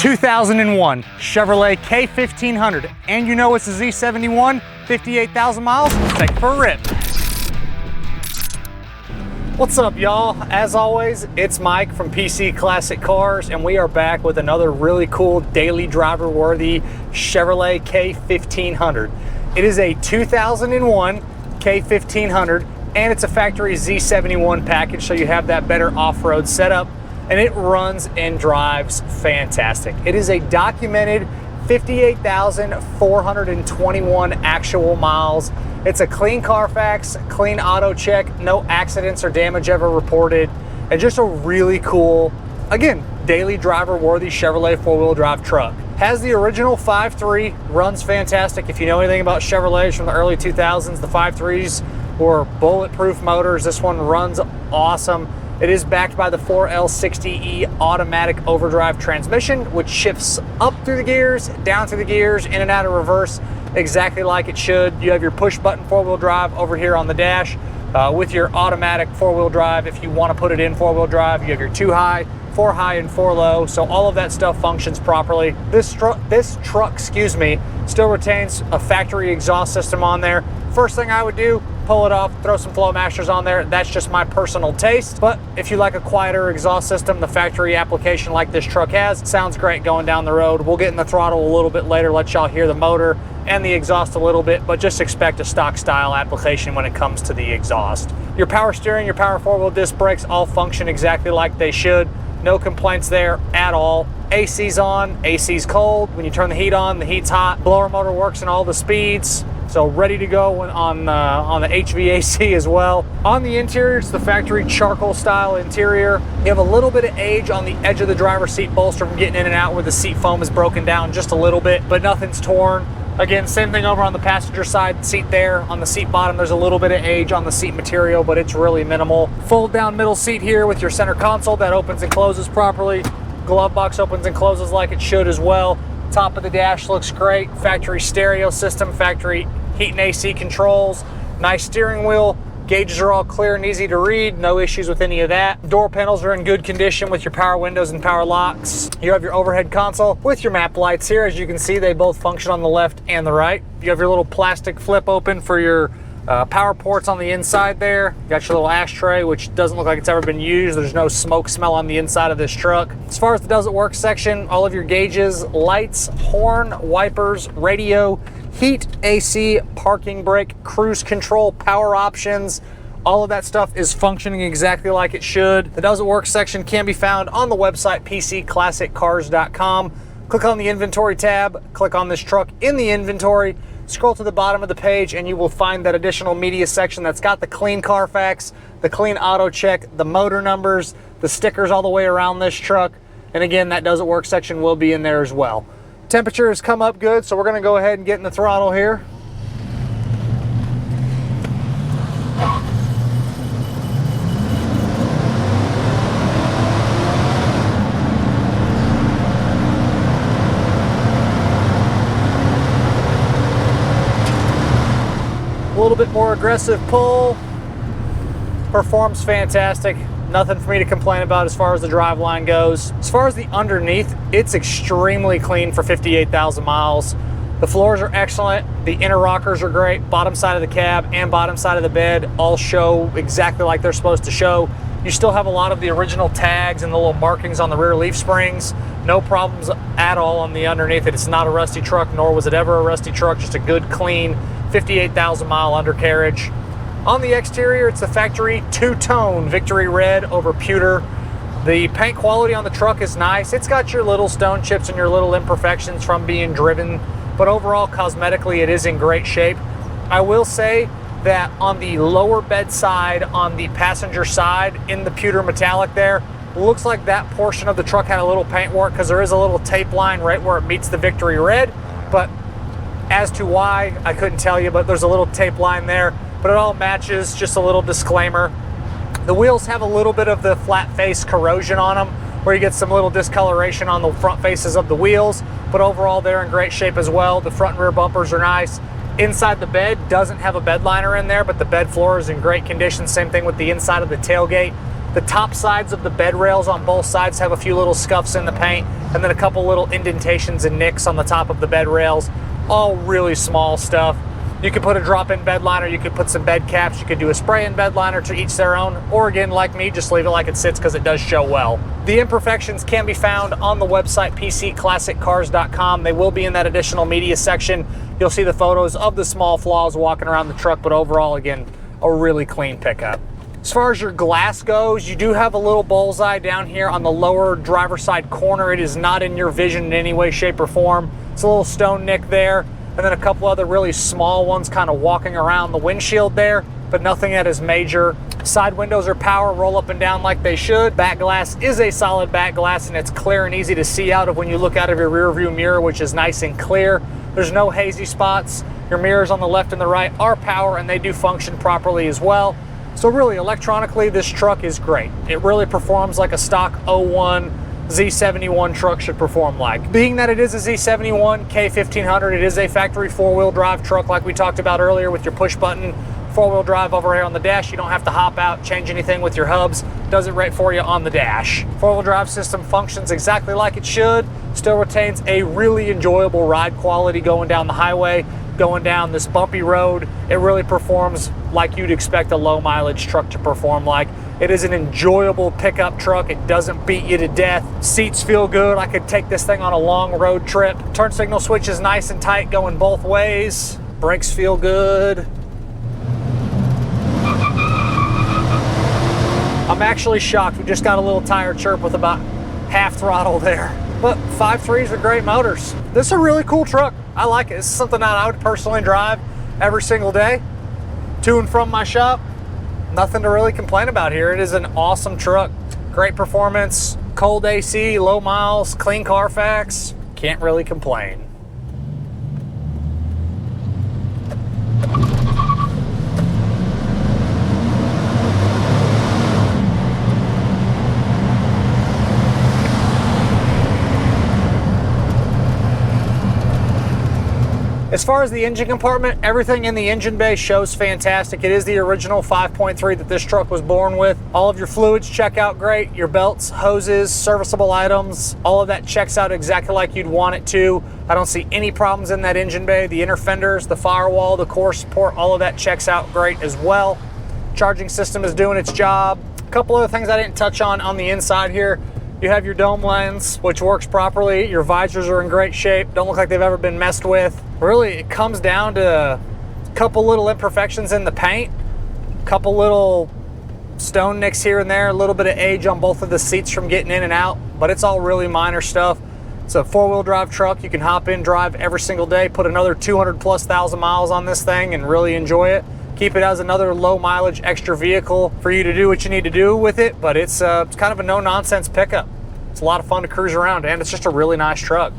2001 Chevrolet K1500, and you know it's a Z71, 58,000 miles. Let's take it for a rip. What's up, y'all? As always, it's Mike from PC Classic Cars, and we are back with another really cool daily driver worthy Chevrolet K1500. It is a 2001 K1500, and it's a factory Z71 package, so you have that better off-road setup, and it runs and drives fantastic. It is a documented 58,421 actual miles. It's a clean Carfax, clean Autocheck, no accidents or damage ever reported, and just a really cool, again, daily driver worthy Chevrolet four-wheel drive truck. Has the original 5.3, runs fantastic. If you know anything about Chevrolets from the early 2000s, the 5.3s were bulletproof motors. This one runs awesome. It is backed by the 4L60E automatic overdrive transmission, which shifts up through the gears, down through the gears, in and out of reverse, exactly like it should. You have your push button four-wheel drive over here on the dash with your automatic four-wheel drive. If you want to put it in four-wheel drive, you have your 2 high, 4 high, and 4 low. So all of that stuff functions properly. This truck, excuse me, still retains a factory exhaust system on there. First thing I would do, pull it off, throw some Flowmasters on there. That's just my personal taste. But if you like a quieter exhaust system, the factory application like this truck has, sounds great going down the road. We'll get in the throttle a little bit later, let y'all hear the motor and the exhaust a little bit, but just expect a stock style application when it comes to the exhaust. Your power steering, your power four-wheel disc brakes all function exactly like they should. No complaints there at all. AC's on, AC's cold. When you turn the heat on, the heat's hot. Blower motor works in all the speeds. So ready to go on the HVAC as well. On the interior, it's the factory charcoal style interior. You have a little bit of age on the edge of the driver's seat bolster from getting in and out where the seat foam is broken down just a little bit, but nothing's torn. Again, same thing over on the passenger side seat there. On the seat bottom, there's a little bit of age on the seat material, but it's really minimal. Fold down middle seat here with your center console that opens and closes properly. Glove box opens and closes like it should as well. Top of the dash looks great. Factory stereo system, factory heat and AC controls, nice steering wheel. Gauges are all clear and easy to read, no issues with any of that. Door panels are in good condition with your power windows and power locks. You have your overhead console with your map lights here. As you can see, they both function on the left and the right. You have your little plastic flip open for your power ports on the inside there. You got your little ashtray, which doesn't look like it's ever been used. There's no smoke smell on the inside of this truck. As far as the does it work section, all of your gauges, lights, horn, wipers, radio, heat, AC, parking brake, cruise control, power options, all of that stuff is functioning exactly like it should. The does it work section can be found on the website pcclassiccars.com. Click on the inventory tab, click on this truck in the inventory, scroll to the bottom of the page, and you will find that additional media section that's got the clean Carfax, the clean Autocheck, the motor numbers, the stickers all the way around this truck. And again, that does it work section will be in there as well. Temperature has come up good, so we're going to go ahead and get in the throttle here. A little bit more aggressive pull. Performs fantastic. Nothing for me to complain about as far as the drive line goes. As far as the underneath, it's extremely clean for 58,000 miles. The floors are excellent. The inner rockers are great. Bottom side of the cab and bottom side of the bed all show exactly like they're supposed to show. You still have a lot of the original tags and the little markings on the rear leaf springs. No problems at all on the underneath. It's not a rusty truck, nor was it ever a rusty truck. Just a good, clean 58,000 mile undercarriage. On the exterior, it's the factory two-tone Victory Red over Pewter. The paint quality on the truck is nice. It's got your little stone chips and your little imperfections from being driven, but overall, cosmetically, it is in great shape. I will say that on the lower bed side, on the passenger side, in the Pewter metallic there, looks like that portion of the truck had a little paint work because there is a little tape line right where it meets the Victory Red, but as to why, I couldn't tell you, but there's a little tape line there. But it all matches, just a little disclaimer. The wheels have a little bit of the flat face corrosion on them, where you get some little discoloration on the front faces of the wheels, but overall they're in great shape as well. The front and rear bumpers are nice. Inside the bed doesn't have a bed liner in there, but the bed floor is in great condition. Same thing with the inside of the tailgate. The top sides of the bed rails on both sides have a few little scuffs in the paint, and then a couple little indentations and nicks on the top of the bed rails. All really small stuff. You could put a drop-in bed liner, you could put some bed caps, you could do a spray-in bed liner, to each their own, or again, like me, just leave it like it sits because it does show well. The imperfections can be found on the website pcclassiccars.com. They will be in that additional media section. You'll see the photos of the small flaws walking around the truck, but overall, again, a really clean pickup. As far as your glass goes, you do have a little bullseye down here on the lower driver's side corner. It is not in your vision in any way, shape, or form. It's a little stone nick there, and then a couple other really small ones kind of walking around the windshield there, but nothing that is major. Side windows are power, roll up and down like they should. Back glass is a solid back glass, and it's clear and easy to see out of when you look out of your rear view mirror, which is nice and clear. There's no hazy spots. Your mirrors on the left and the right are power, and they do function properly as well. So really, electronically, this truck is great. It really performs like a stock 01 Z71 truck should perform like. Being that it is a Z71 K1500, it is a factory four-wheel drive truck like we talked about earlier with your push button four-wheel drive over here on the dash. You don't have to hop out, change anything with your hubs. Does it right for you on the dash. Four-wheel drive system functions exactly like it should. Still retains a really enjoyable ride quality going down the highway, going down this bumpy road. It really performs like you'd expect a low mileage truck to perform like. It is an enjoyable pickup truck. It doesn't beat you to death. Seats feel good. I could take this thing on a long road trip. Turn signal switch is nice and tight going both ways. Brakes feel good. I'm actually shocked. We just got a little tire chirp with about half throttle there. But 5.3s are great motors. This is a really cool truck. I like it. This is something that I would personally drive every single day to and from my shop. Nothing to really complain about here. It is an awesome truck. Great performance, cold AC, low miles, clean Carfax. Can't really complain. As far as the engine compartment, everything in the engine bay shows fantastic. It is the original 5.3 that this truck was born with. All of your fluids check out great. Your belts, hoses, serviceable items, all of that checks out exactly like you'd want it to. I don't see any problems in that engine bay. The inner fenders, the firewall, the core support, all of that checks out great as well. Charging system is doing its job. A couple other things I didn't touch on the inside here. You have your dome lens, which works properly. Your visors are in great shape. Don't look like they've ever been messed with. Really, it comes down to a couple little imperfections in the paint, a couple little stone nicks here and there, a little bit of age on both of the seats from getting in and out, but it's all really minor stuff. It's a four-wheel drive truck. You can hop in, drive every single day, put another 200,000+ miles on this thing and really enjoy it. Keep it as another low mileage extra vehicle for you to do what you need to do with it, but it's kind of a no-nonsense pickup. It's a lot of fun to cruise around, and it's just a really nice truck.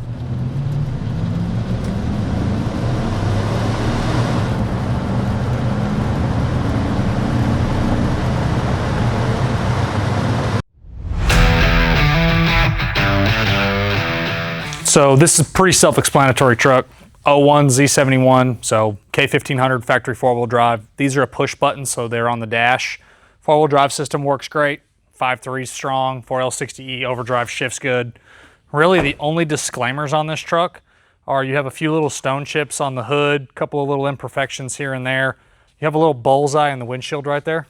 So this is a pretty self-explanatory truck. 01 Z71, so K1500 factory four-wheel drive. These are a push button, so they're on the dash. Four-wheel drive system works great. 5.3 strong, 4L60E overdrive shifts good. Really, the only disclaimers on this truck are you have a few little stone chips on the hood, a couple of little imperfections here and there. You have a little bullseye in the windshield right there.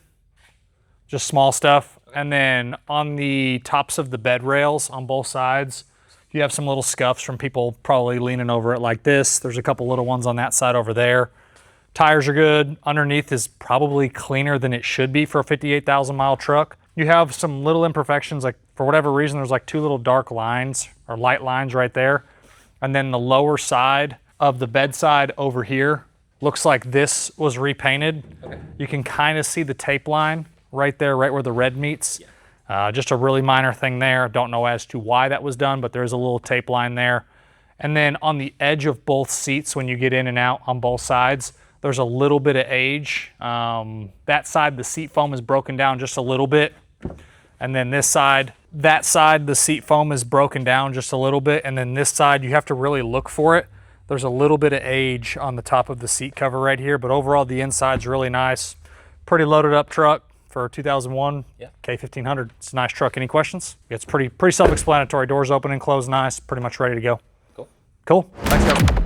Just small stuff. And then on the tops of the bed rails on both sides, you have some little scuffs from people probably leaning over it like this. There's a couple little ones on that side over there. Tires are good. Underneath is probably cleaner than it should be for a 58,000 mile truck. You have some little imperfections, like for whatever reason, there's like two little dark lines or light lines right there. And then the lower side of the bedside over here looks like this was repainted. Okay. You can kind of see the tape line right there, right where the red meets. Yeah. Just a really minor thing there. Don't know as to why that was done, but there's a little tape line there. And then on the edge of both seats, when you get in and out on both sides, there's a little bit of age. That side, the seat foam is broken down just a little bit. And then this side, that side, the seat foam is broken down just a little bit. And then this side, you have to really look for it. There's a little bit of age on the top of the seat cover right here, but overall the inside's really nice. Pretty loaded up truck. for 2001 Yeah. K1500. It's a nice truck. Any questions? It's pretty self-explanatory. Doors open and close nice. Pretty much ready to go. Cool. Cool. Thanks, guys.